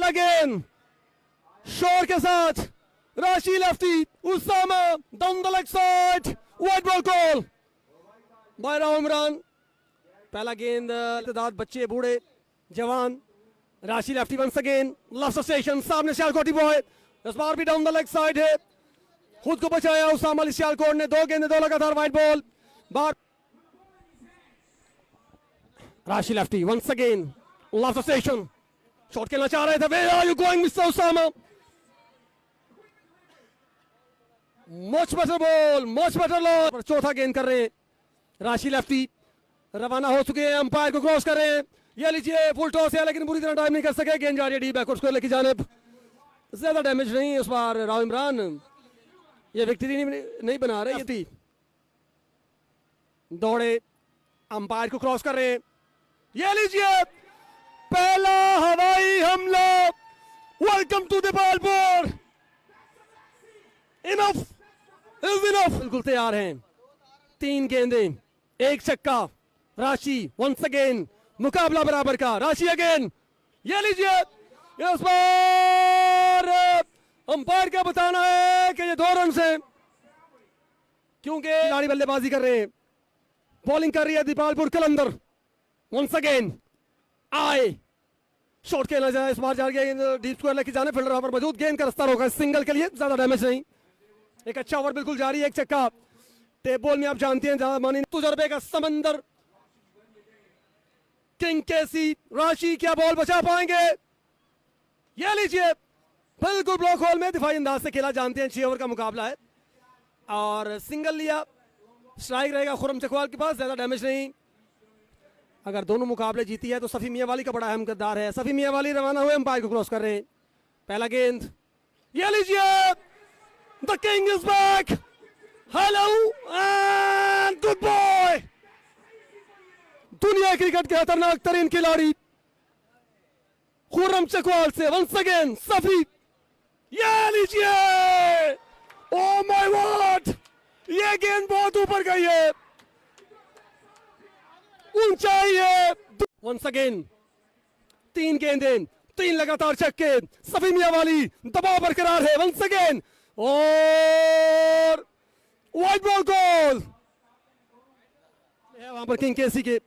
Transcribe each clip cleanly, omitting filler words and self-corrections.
पहला गेंद शोर के साथ राशि lefty, Usama down the leg side, wide ball call by Rao Imran. पहला गेंद इत्तेदाद बच्चे बूढ़े जवान, राशि lefty once again left station, सामने सियालकोटी बॉय, इस बार भी डाउन द लेग साइड है, खुद को बचाया उसामा अली सियालकोट ने। दो गेंदें दो लगातार वाइड बॉल, बार राशि lefty once again left station, shot खेलना चाह रहे थे, where are you going mister Usama, much better ball, much better law. चौथा गेंद कर रहे हैं राशि लेफ्टी, रवाना हो चुके हैं, अंपायर को क्रॉस कर रहे हैं, ये लीजिए फुल टॉस है लेकिन बुरी तरह टाइम नहीं कर सके, गेंद जा रही है डी बैकवर्ड स्क्वायर की जानिब, ज्यादा डैमेज नहीं उस बार राव इमरान ये विक्ट्री नहीं बना रहे, ये थी दौड़े, अंपायर को क्रॉस कर रहे हैं, ये लीजिए पहला हवाई हमला, welcome to the Balpur, enough is enough, बिल्कुल तैयार हैं। 3 गेंदें 1 छक्का, राशि वंस अगेन, मुकाबला बराबर का, राशि अगेन, ये लीजिए इस बार अंपायर का बताना है कि ये 2 रन से, क्योंकि खिलाड़ी बल्लेबाजी कर रहे हैं, बॉलिंग कर रही है दीपालपुर कलंदर, वंस अगेन आए, शॉट खेला जाए, इस बार जा गया डीप स्क्वायर लेके जाने, फील्डर पर मौजूद, गेंद का रास्ता रोका सिंगल के लिए, ज्यादा डैमेज नहीं, एक अच्छा ओवर बिल्कुल जारी है, 1 छक्का। टेप बॉल में आप जानते हैं ज्यादा मानी तजुर्बे का समंदर, किंग केसी, राशि क्या बॉल बचा पाएंगे, ये लीजिए बिल्कुल ब्लॉक होल में दिफाई अंदाज से खेला, जानते हैं 6 ओवर का मुकाबला है, और सिंगल लिया, स्ट्राइक रहेगा खुरम चकवाल के पास, ज्यादा डैमेज नहीं। अगर दोनों मुकाबले जीती है तो सफी मियां वाली का बड़ा अहम किरदार है, सफी मियां वाली रवाना हुए, अंपायर को क्रॉस कर रहे हैं, पहला गेंद, ये लीजिए the king is back, hello and good boy, दुनिया क्रिकेट के खतरनाक तरीन खिलाड़ी खुर्रम चकवाल से वंस अगेन सफी, ये लीजिए, ओ माय गॉड, ये गेंद बहुत ऊपर गई है, ऊंचाई है, वंस अगेन 3 गेंदें 3 लगातार छक्के, सफी मियां वाली दबाव बरकरार है, वंस अगेन और वाइड बॉल गोल वहां पर किंग केसी के,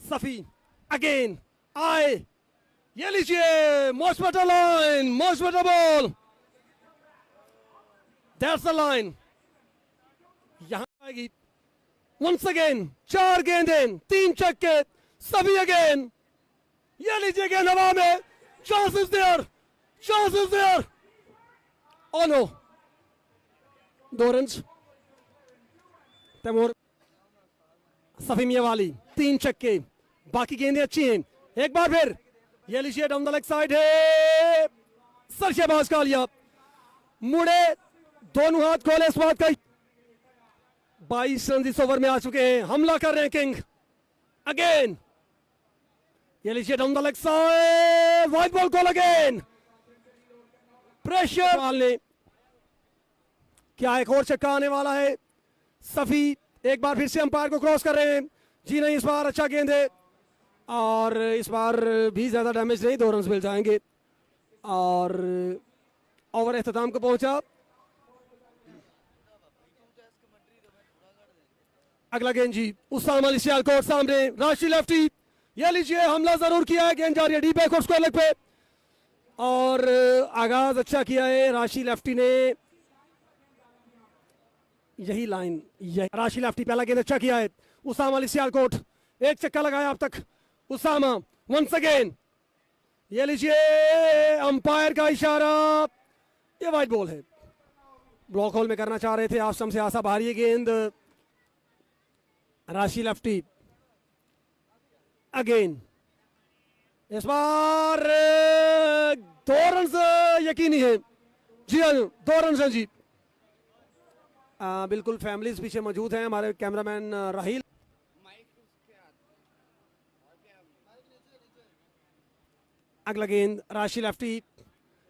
सफी अगेन आए, ये लीजिए most better line, most better ball, that's the line, यहां आएगी वंस अगेन 4 गेंदें 3 छक्के, सभी अगेन, ये लीजिए गेंद हवा में, chances there, chances there, oh no, 2 run, Taimur Safi मियां वाली 3 छक्के, बाकी गेंदें अच्छी हैं, एक बार फिर ये लीजिए डाउन द लेग साइड है, सरशेबाज का लिया, मुड़े दोनों हाथ खोले, इस बात का 22 रन इस ओवर में आ चुके हैं, हमला कर रहे हैं किंग अगेन, ये लीजिए down the leg side, wide ball call again, pressure डालने, क्या एक और छक्का आने वाला है, सफी एक बार फिर से अंपायर को क्रॉस कर रहे हैं, जी नहीं इस बार अच्छा गेंद है, और इस बार भी ज्यादा डैमेज नहीं, 2 रन मिल जाएंगे, और ओवर इख्तिताम को पहुंचा। अगला गेंद जी उसामा अली सियालकोट सामने, राशि लेफ्टी, ये लीजिए हमला जरूर किया है, गेंद जा रही है डी बैकवर्ड स्क्वायर लेग पे, और आगाज अच्छा किया है राशि लेफ्टी ने, यही लाइन, यही राशि लेफ्टी, पहला गेंद अच्छा किया है उसामा अली सियालकोट, 1 छक्का लगाया अब तक उसामा, वंस अगेन, ये लीजिए अंपायर का इशारा, ये वाइड बॉल है, ब्लॉक होल में करना चाह रहे थे, आसम से आशा बाहरी गेंद, राशि लेफ्टी अगेन, इस बार 2 रन यकीनी है, जी हाँ 2 रन है जी, बिल्कुल फैमिलीज पीछे मौजूद हैं, हमारे कैमरामैन राहिल, अगला गेंद राशि लेफ्टी,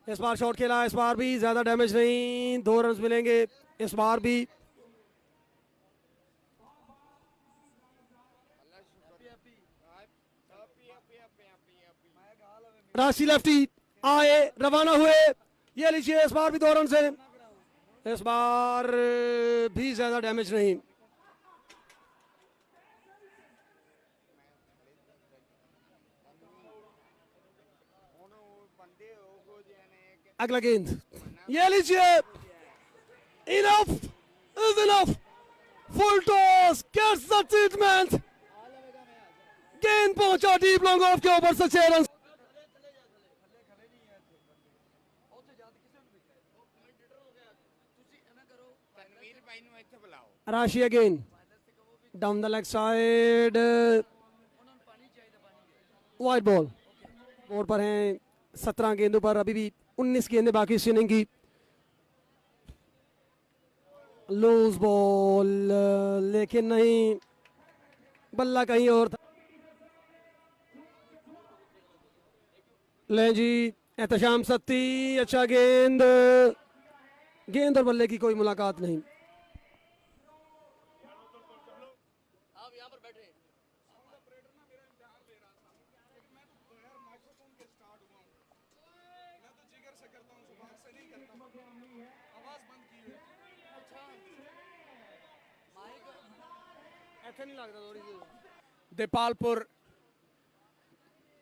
इस बार शॉट खेला, इस बार भी ज्यादा डैमेज नहीं, 2 रन मिलेंगे इस बार भी, राशि लेफ्टी आए, रवाना हुए। ये लीजिए, इस बार भी 2 रन से, इस बार भी ज्यादा डैमेज नहीं। अगला गेंद, ये लीजिए, enough is enough, full toss, gets the treatment. गेंद पहुंचा डीप लॉन्ग ऑफ के ऊपर से 6 रन। राशि again down the leg side, wide ball. Board पर हैं 17 गेंदों पर, अभी भी 19 गेंदें बाकी इस इनिंग की। लूज बॉल, लेकिन नहीं, बल्ला कहीं और था। ले जी, एहतशाम सत्ती, अच्छा गेंद, गेंद और बल्ले की कोई मुलाकात नहीं। देपालपुर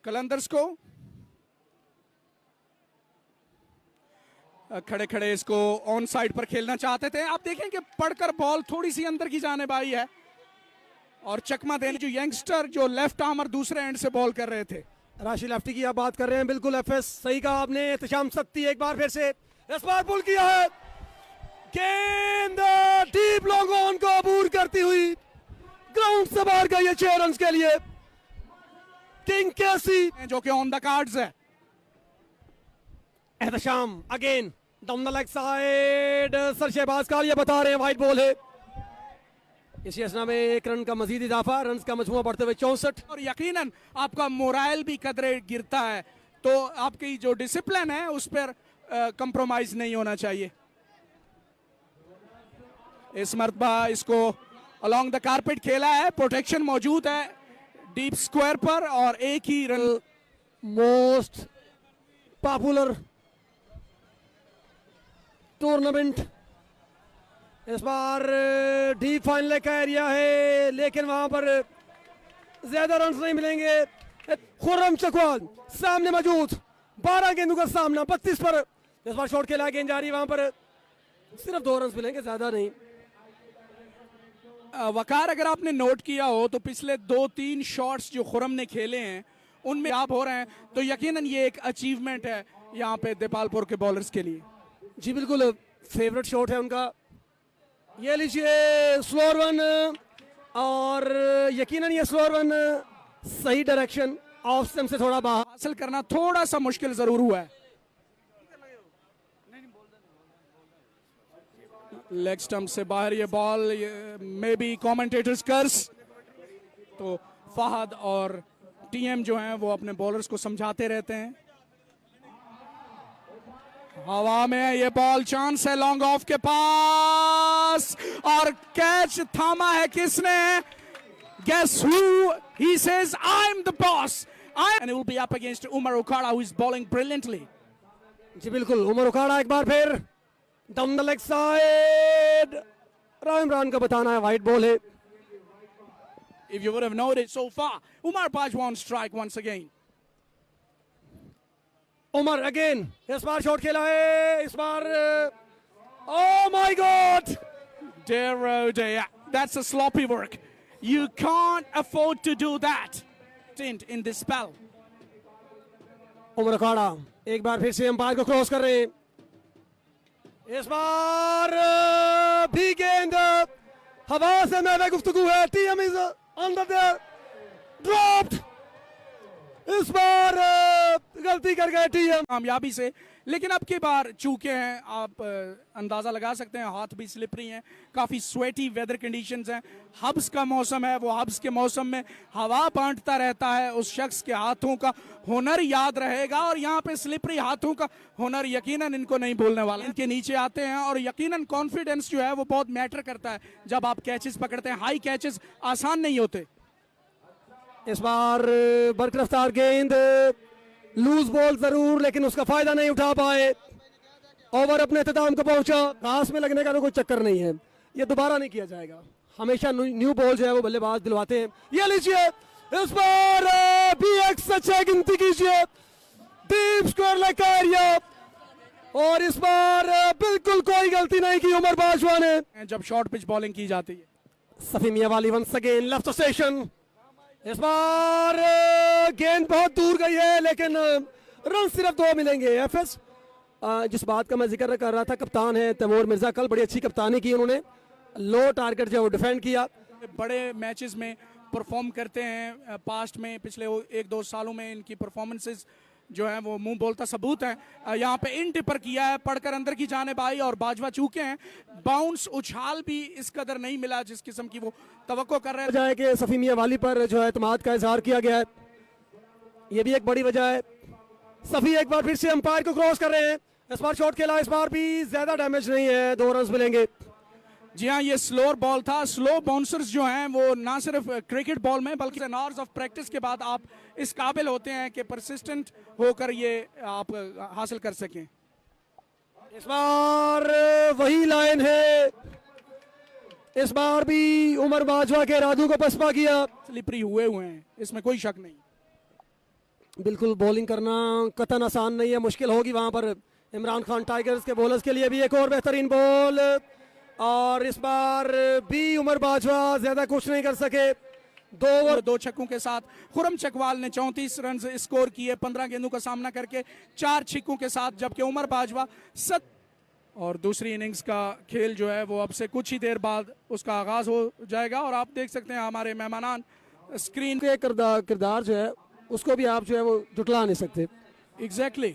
कलंदर्स को खड़े खड़े इसको ऑन साइड पर खेलना चाहते थे। आप देखें कि पड़कर बॉल थोड़ी सी अंदर की जाने आई है और चकमा देने जो यंगस्टर जो लेफ्ट आर्मर दूसरे एंड से बॉल कर रहे थे। राशि लेफ्टी की आप बात कर रहे हैं, बिल्कुल एफएस सही कहा आपने। एहतशाम सत्ती एक बार फिर से इस बार पुल किया है, गेंद डीप लॉन्ग ऑन को अबूर करती हुई ग्राउंड से बाहर गई है 6 रन के लिए। किंग कैसी जो कि ऑन द कार्ड्स है। Ehtesham again down the leg side, sir Shahbaz Khan ये बता रहे हैं वाइड बॉल है। इसी असना में 1 रन का मजीद इजाफा, रन का मजमुआ बढ़ते हुए 64। और यकीनन आपका मोराइल भी कदरे गिरता है, तो आपकी जो डिसिप्लिन है उस पर कंप्रोमाइज नहीं होना चाहिए। इस मरतबा इसको अलोंग द कारपेट खेला है, प्रोटेक्शन मौजूद है डीप स्क्वायर पर और एक ही रन। मोस्ट पॉपुलर टूर्नामेंट इस बार डीप फाइनल का एरिया है, लेकिन वहां पर ज्यादा रन नहीं मिलेंगे। खुर्रम चकवाल सामने मौजूद, 12 गेंदों का सामना, 32 पर इस बार शॉट खेला, गेंद जारी, वहां पर सिर्फ 2 रन मिलेंगे, ज्यादा नहीं। वकार अगर आपने नोट किया हो तो पिछले 2-3 शॉट्स जो खुरम ने खेले हैं उनमें आप हो रहे हैं, तो यकीनन ये एक अचीवमेंट है यहाँ पे देपालपुर के बॉलर्स के लिए। जी बिल्कुल, फेवरेट शॉट है उनका। ये लीजिए स्लोअर वन, और यकीनन ये स्लोअर वन सही डायरेक्शन ऑफ स्टंप से थोड़ा बाहर हासिल करना थोड़ा सा मुश्किल जरूर हुआ है। लेग स्टंप से बाहर ये बॉल, मे बी कमेंटेटर्स कर्स, तो फहद और टीएम जो हैं वो अपने बॉलर्स को समझाते रहते हैं। हवा में ये बॉल, चांस है लॉन्ग ऑफ के पास और कैच थामा है किसने? Guess who? He says, I'm the boss. And it will be up against Umar Okada, who is bowling brilliantly. जी बिल्कुल, उमर उखाड़ा एक बार फिर down the leg side, Ram Imran का बताना है वाइड बॉल है। If you would have noted so far, Umar Bajwan strike once again. Umar again इस बार शॉट खेला है, इस बार oh my god, Dear oh dear, that's a sloppy work. You can't afford to do that in this spell. Umar उखाड़ा एक बार फिर से umpire को क्रॉस कर रहे हैं, इस बार भी गेंद हवा से महवे गुफ्तगू है। TM is under the dropped, इस बार गलती कर गए टीएम कामयाबी से, लेकिन अब की बार चूके हैं, आप अंदाजा लगा सकते हैं, हाथ भी स्लिपरी हैं, काफी स्वेटी वेदर कंडीशंस हैं, हब्स का मौसम है, वो हब्स के मौसम में हवा बांटता रहता है, उस शख्स के हाथों का हुनर याद रहेगा और यहाँ पे स्लिपरी हाथों का हुनर यकीनन इनको नहीं भूलने वाला। इनके नीचे आते हैं और यकीनन कॉन्फिडेंस जो है वो बहुत मैटर करता है जब आप कैचेस पकड़ते हैं। हाई कैचेस आसान नहीं होते। इस बार बरकरफ्तार गेंद लूज बॉल जरूर, लेकिन उसका फायदा नहीं उठा पाए। ओवर अपने इख्तिताम को पहुंचा। घास में लगने का तो कोई चक्कर नहीं है, ये दोबारा नहीं किया जाएगा। हमेशा न्यू बॉल जो है वो बल्लेबाज दिलवाते हैं। ये लीजिए, इस बार भी एक सच्चा गिनती कीजिए, डीप स्क्वायर लेग का एरिया, और इस बार बिल्कुल कोई गलती नहीं की उमर बाजवा ने जब शॉर्ट पिच बॉलिंग की जाती है। Safi Mianwali once again left station. इस बार गेंद बहुत दूर गई है, लेकिन रन सिर्फ 2 मिलेंगे। एफएस जिस बात का मैं जिक्र कर रहा था, कप्तान है तैमूर मिर्जा, कल बड़ी अच्छी कप्तानी की उन्होंने, लो टारगेट जो डिफेंड किया। बड़े मैचेस में परफॉर्म करते हैं, पास्ट में पिछले 1-2 सालों में इनकी परफॉर्मेंसेस जो है वो मुंह बोलता सबूत है। यहाँ पे इन टिपर किया है, पढ़कर अंदर की जानिब आई और बाजवा चूके हैं। बाउंस उछाल भी इस कदर नहीं मिला जिस किस्म की वो तवक्को कर रहे जाए कि सफी मियावाली पर जो है एतमाद का इजहार किया गया है, ये भी एक बड़ी वजह है। सफी एक बार फिर से अंपायर को क्रॉस कर रहे हैं। इस बार शॉट खेला, इस बार भी ज्यादा डैमेज नहीं है, 2 रन मिलेंगे। जी हाँ, ये स्लोअर बॉल था। स्लो बाउंसर्स जो हैं वो ना सिर्फ क्रिकेट बॉल में बल्कि आवर्स ऑफ प्रैक्टिस के बाद आप इस काबिल होते हैं कि परसिस्टेंट होकर ये आप हासिल कर सकें। इस बार वही लाइन है, इस बार भी उमर बाजवा के इरादों को पसपा किया। स्लिपरी हुए हैं, इसमें कोई शक नहीं। बिल्कुल बॉलिंग करना कतन आसान नहीं है, मुश्किल होगी वहां पर। इमरान खान टाइगर्स के बॉलर्स के लिए भी एक और बेहतरीन बॉल, और इस बार भी उमर बाजवा ज्यादा कुछ नहीं कर सके। 2 छक्कों के साथ खुरम चकवाल ने 34 रन स्कोर किए 15 गेंदों का सामना करके 4 छक्कों के साथ, जबकि उमर बाजवा और दूसरी इनिंग्स का खेल जो है वो अब से कुछ ही देर बाद उसका आगाज हो जाएगा। और आप देख सकते हैं हमारे मेहमानान स्क्रीन के किरदार जो है उसको भी आप जो है वो जुटला नहीं सकते। एग्जैक्टली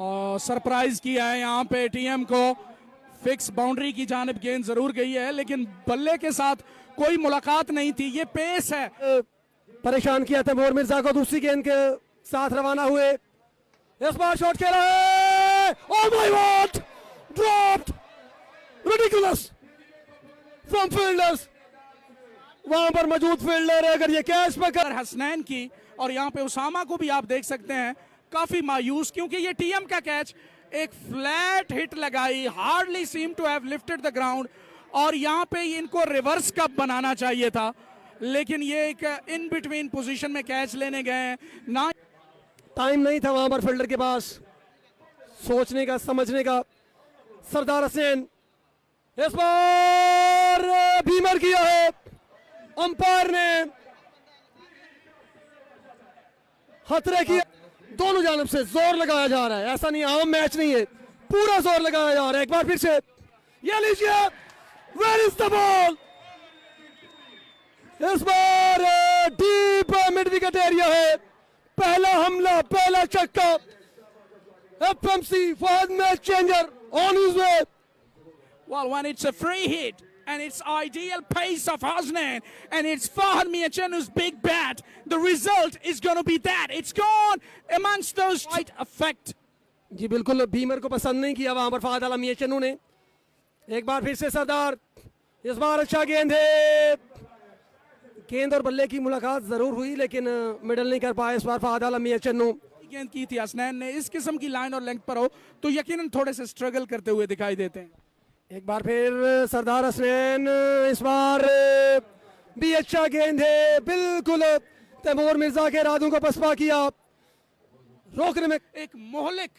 और सरप्राइज किया है यहाँ पे टीएम को। फिक्स बाउंड्री की जानिब गेंद जरूर गई है, लेकिन बल्ले के साथ कोई मुलाकात नहीं थी। ये पेस है, परेशान किया तैमूर मिर्जा को। दूसरी गेंद के साथ रवाना हुए। इस बार शॉट खेला है, oh my God, dropped, ridiculous from fielders. वहां पर मौजूद फील्डर अगर ये कैच पकड़ हसनैन की, और यहाँ पे उसामा को भी आप देख सकते हैं काफी मायूस, क्योंकि ये टीएम का कैच एक फ्लैट हिट लगाई, hardly seem to have lifted the ground, और यहाँ पे इनको रिवर्स कप बनाना चाहिए था, लेकिन ये एक इन बिटवीन पोजीशन में कैच लेने गए हैं। ना टाइम नहीं था वहां पर फील्डर के पास सोचने का, समझने का। सरदार हसनैन इस बार बीमर किया है अंपायर ने, खतरे की। दोनों जानब से जोर लगाया जा रहा है, ऐसा नहीं आम मैच नहीं है, पूरा जोर लगाया जा रहा है। एक बार फिर से ये लीजिए, वेयर इज द बॉल। इस बार डीप मिड विकेट एरिया है, पहला हमला, पहला छक्का। FMC Fahad match changer on his way. Well, when it's a free hit and it's ideal pace of Hasnan and it's Fahad Miachenu's big bat, the result is going to be that. It's gone amongst those right effect. जी बिल्कुल, Beamer को पसंद नहीं किया वहां पर फहद आला मियाचेनू ने। एक बार फिर से सरदार, इस बार अच्छा गेंद है। गेंद और बल्ले की मुलाकात जरूर हुई, लेकिन मिडल नहीं कर पाए इस बार फहद आला मियाचेनू। गेंद की थी हसनैन ने। इस किस्म की लाइन और लेंथ पर हो तो यकीनन थोड़े से स्ट्रगल करते हुए दिखाई देते हैं। एक बार फिर सरदार हसनैन, इस बार भी अच्छा गेंद है, बिल्कुल तैमूर मिर्जा के इरादों को पसपा किया। रोकने में एक मोहलिक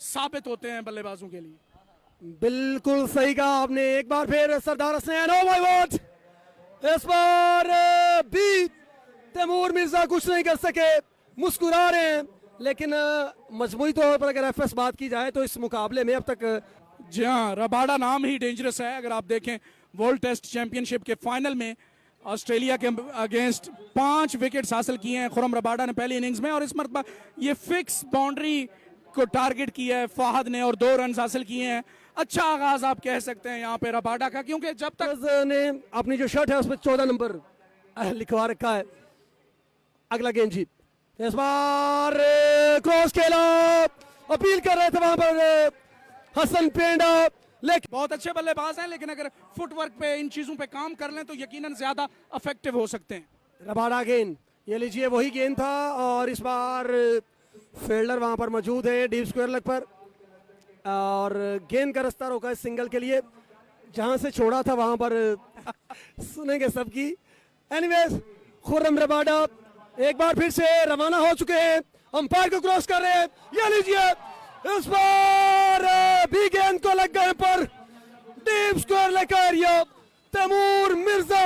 साबित होते हैं बल्लेबाजों के लिए। बिल्कुल सही कहा आपने। एक बार फिर सरदार हसनैन, ओह माय गॉड, इस बार भी तैमूर मिर्जा कुछ नहीं कर सके, मुस्कुरा रहे हैं। लेकिन मजमूई तौर पर अगर एफएस बात की जाए तो इस मुकाबले में अब तक, जी हाँ, रबाडा नाम ही डेंजरस है। अगर आप देखें वर्ल्ड टेस्ट चैंपियनशिप के फाइनल में ऑस्ट्रेलिया के अगेंस्ट 5 विकेट्स हासिल किए हैं खुरम रबाडा ने पहली इनिंग्स में, और इस मरतबा ये फिक्स बाउंड्री को टारगेट किया है फहद ने और 2 रन हासिल किए हैं। अच्छा आगाज आप कह सकते हैं यहाँ पे रबाडा का, क्योंकि जब तक ने अपनी जो शर्ट है उसमें 14 नंबर लिखवा रखा है। अगला गेंद जीत, इस बार क्रॉस खेला, अपील कर रहे थे वहां पर हसन पेंडा, लेकिन बहुत अच्छे बल्लेबाज हैं, लेकिन अगर फुटवर्क पे इन चीजों पे काम कर लें तो यकीनन ज्यादा इफेक्टिव हो सकते हैं। रबाडा गेंद, ये लीजिए वही गेंद था और इस बार फील्डर वहां पर मौजूद है डीप स्क्वायर लेग पर और गेंद का रास्ता रोका है सिंगल के लिए, जहां से छोड़ा था वहां पर सुनेंगे सबकी। एनीवेज खुर्रम रबाडा एक बार फिर से रवाना हो चुके हैं, अंपायर को क्रॉस कर रहे हैं। ये लीजिए इस बार भी गेंद को लग गए पर डीप स्क्वायर लेकर ये Taimur Mirza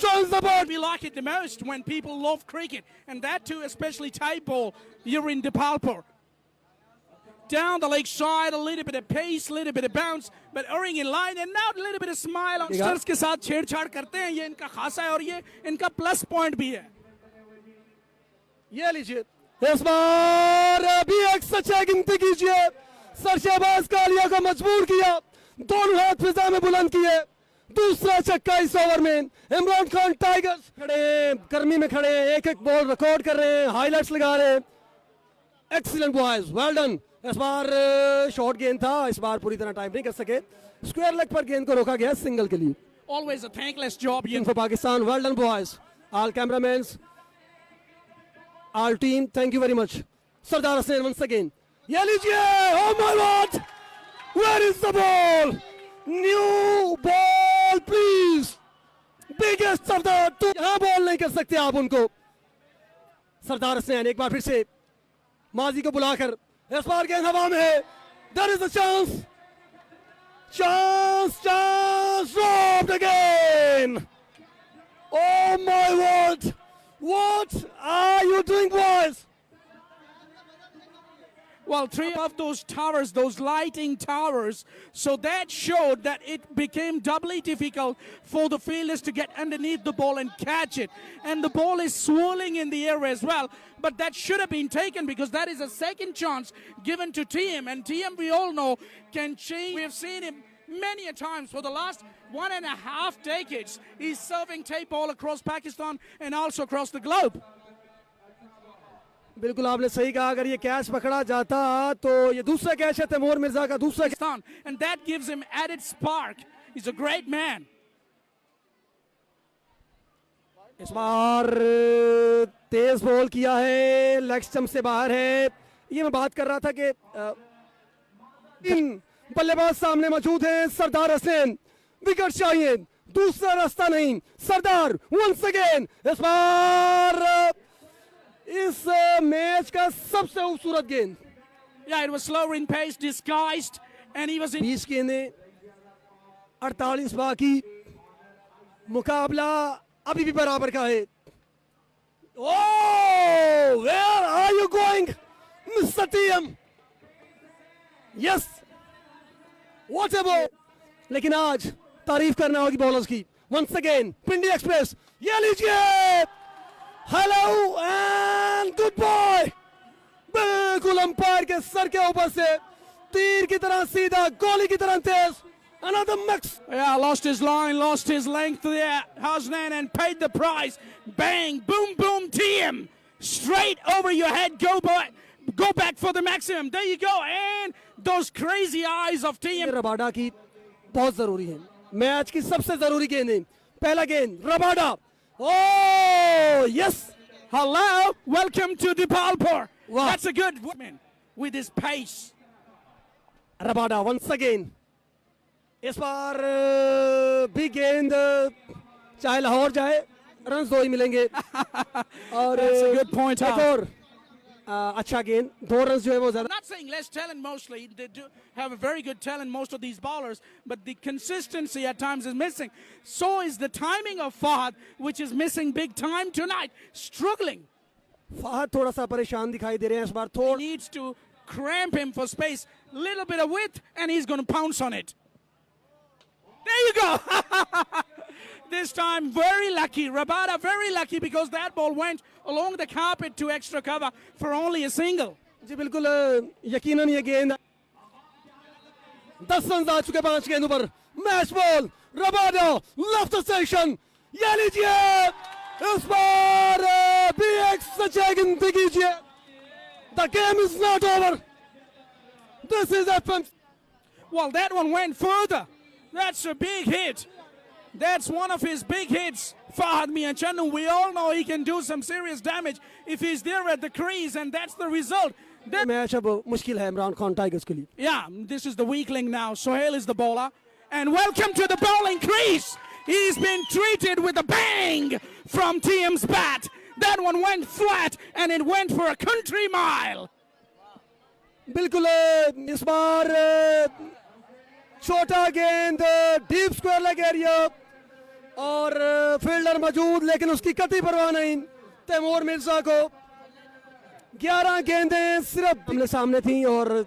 joins the board. We like it the most when people love cricket, and that too, especially tight ball. You're in Dipalpur. Down the leg side, a little bit of pace, a little bit of bounce, but erring in line, and now a little bit of smile. Youngsters के साथ छेड़छाड़ करते हैं, ये इनका खासा है और ये इनका प्लस पॉइंट भी है। ये लीजिए इस बार भी एक सच्चा गिनती कीजिए, सर शहबाज कालिया को मजबूर किया, दोनों हाथ फिजा में बुलंद किए, दूसरा छक्का इस ओवर में। इमरान खान टाइगर्स खड़े गर्मी में खड़े एक एक बॉल रिकॉर्ड कर रहे हैं, हाईलाइट्स लगा रहे हैं। Excellent boys, well done. इस बार शॉर्ट गेंद था, इस बार पूरी तरह टाइम नहीं कर सके, स्क्वायर लेग पर गेंद को रोका गया सिंगल के लिए। Always a thankless job. For Pakistan, well done boys. All cameramen, all team, thank you very much. Sardar Hussain once again. ये लीजिए, oh my lord, where is the ball? New ball please. Biggest सरदार, तो यहाँ ball नहीं कर सकते आप उनको। सरदार हुसैन एक बार फिर से माजी को बुलाकर इस बार गेंद हवा में है, there is a chance, dropped again. Oh my word, what are you doing boys? Well, three of those towers, those lighting towers, so that showed that it became doubly difficult for the fielders to get underneath the ball and catch it. And the ball is swirling in the air as well. But that should have been taken because that is a second chance given to TM. And TM, we all know, can change. We have seen him many a times for the last 1.5 decades. He's serving tape ball across Pakistan and also across the globe. बिल्कुल आपने सही कहा, अगर ये catch पकड़ा जाता तो ये दूसरा कैच है तैमूर मिर्जा का, दूसरा Pakistan, and that gives him added spark. He's a great man. इस बार तेज बॉल किया है, लेग स्टंप से बाहर है। ये मैं बात कर रहा था कि इन बल्लेबाज सामने मौजूद हैं। सरदार हसैन विकेट चाहिए, दूसरा रास्ता नहीं। सरदार वंस अगेन, इस बार इस मैच का सबसे खूबसूरत गेंद। Yeah, it was slower in pace, disguised, and he was in. 20 गेंदें, 48 बाकी, मुकाबला अभी भी बराबर का है। Oh, where are you going, Mr. TM? Yes, what a ball! लेकिन आज तारीफ करना होगी बॉलर्स की। Once again, पिंडी एक्सप्रेस, ये लीजिए, हेलो एंड गुड बॉय, बिल्कुल अंपायर के सर के ऊपर से तीर की तरह सीधा, गोली की तरह तेज। Another max. Yeah, lost his line, lost his length there, Hasnan, and paid the price. Bang, boom, boom, TM. Straight over your head, go back for the maximum. There you go, and those crazy eyes of TM. Rabada की बहुत जरूरी है, match की सबसे जरूरी गेंद है। पहला गेंद Rabada, oh yes, Hello, welcome to Dipalpur. Wow. That's a good woman with his pace. Rabada once again, इस बार भी गेंद चाहे लाहौर जाए रन दो ही मिलेंगे। और That's a good point एक out. और अच्छा गेंद, 2 रन जो है वो ज्यादा। I'm not saying less talent mostly. They do have a very good talent, most of these bowlers, but the consistency at times is missing. So is the timing of Fahad, which is missing big time tonight. Struggling. Fahad थोड़ा सा परेशान दिखाई दे रहे हैं इस बार, He थोड़ा needs to cramp him for space. Little bit of width, and he's going to pounce on it. There you go. This time, very lucky. Rabada, very lucky because that ball went along the carpet to extra cover for only a single. जी बिल्कुल यकीनन ये गेंद 10 run आ चुके 5 गेंदों पर। Match ball Rabada left section, ये लीजिए इस बार भी एक सच्चा गिनती कीजिए। The game is not over. This is FM. Well, that one went further. That's a big hit. That's one of his big hits. Fahad Mianchennu, we all know he can do some serious damage if he's there at the crease, and that's the result. Match अब मुश्किल है Imran Khan tigers के लिए. Yeah, this is the weakling now. Sohail is the bowler. And welcome to the bowling crease. He's been treated with a bang from TM's bat. That one went flat and it went for a country mile. बिल्कुल इस बार छोटा गेंद deep square leg area और fielder मौजूद, लेकिन उसकी कतई परवाह नहीं. तैमूर मिर्जा को 11 गेंदें सिर्फ हमने सामने थी और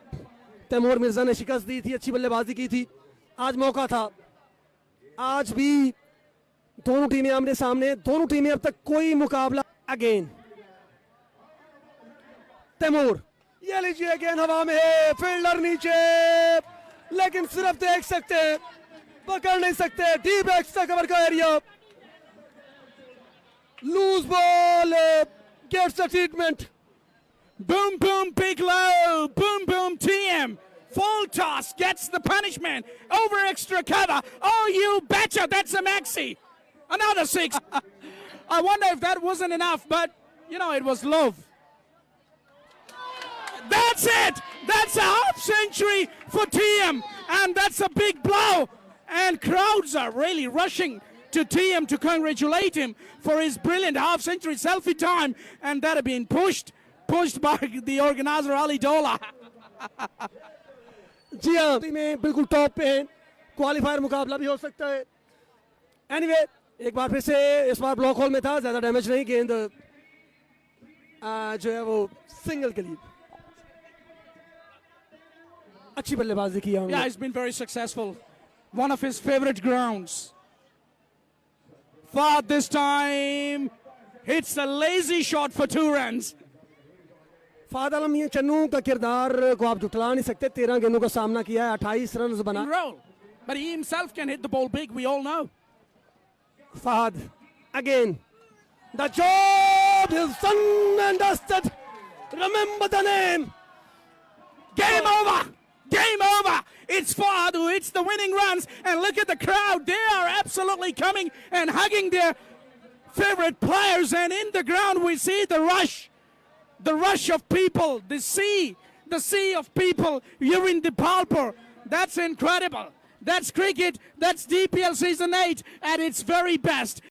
तैमूर मिर्जा ने शिकस्त दी थी. अच्छी बल्लेबाजी की थी. आज मौका था. आज भी दोनों टीमें आमने सामने. दोनों टीमें अब तक कोई मुकाबला. अगेन तैमूर, ये लीजिए अगेन हवा में है. फील्डर नीचे, लेकिन सिर्फ देख सकते हैं, पकड़ नहीं सकते. डीप एक्स्ट्रा कवर का area. Loose ball gets the treatment. Boom, boom, big low. Boom, boom, TM. Full toss gets the punishment. Over extra cover. Oh, you betcha. That's a maxi. Another 6. I wonder if that wasn't enough, but, you know, it was love. That's it. That's a half century for TM. And that's a big blow. And crowds are really rushing to TM to congratulate him for his brilliant half century selfie time. And that had been pushed by the organizer Ali Dola. जी हाँ, में बिल्कुल top पे हैं. Qualifier मुकाबला भी हो सकता है. एनीवे, एक बार फिर से इस बार ब्लॉक होल में था. ज्यादा डैमेज नहीं. गेंद जो है वो सिंगल के लिए अच्छी बल्लेबाजी की. Yeah, he's been very successful. One of his favorite grounds. Fahad this time hits a lazy shot for 2 runs. Fahd आलम मियांचन्नू का किरदार को आप जुटला नहीं सकते. 13 गेंदों का सामना किया है, 28 रन बना. Roll. But he himself can hit the ball big, we all know. Fahad again. The job is done and dusted. Remember the name. Game over. Game over. It's Fahad who hits the winning runs. And look at the crowd. They are absolutely coming and hugging their favorite players. And in the ground we see the rush. The rush of people, the sea of people. You're in the Palpur. That's incredible. That's cricket. That's DPL Season 8 at its very best.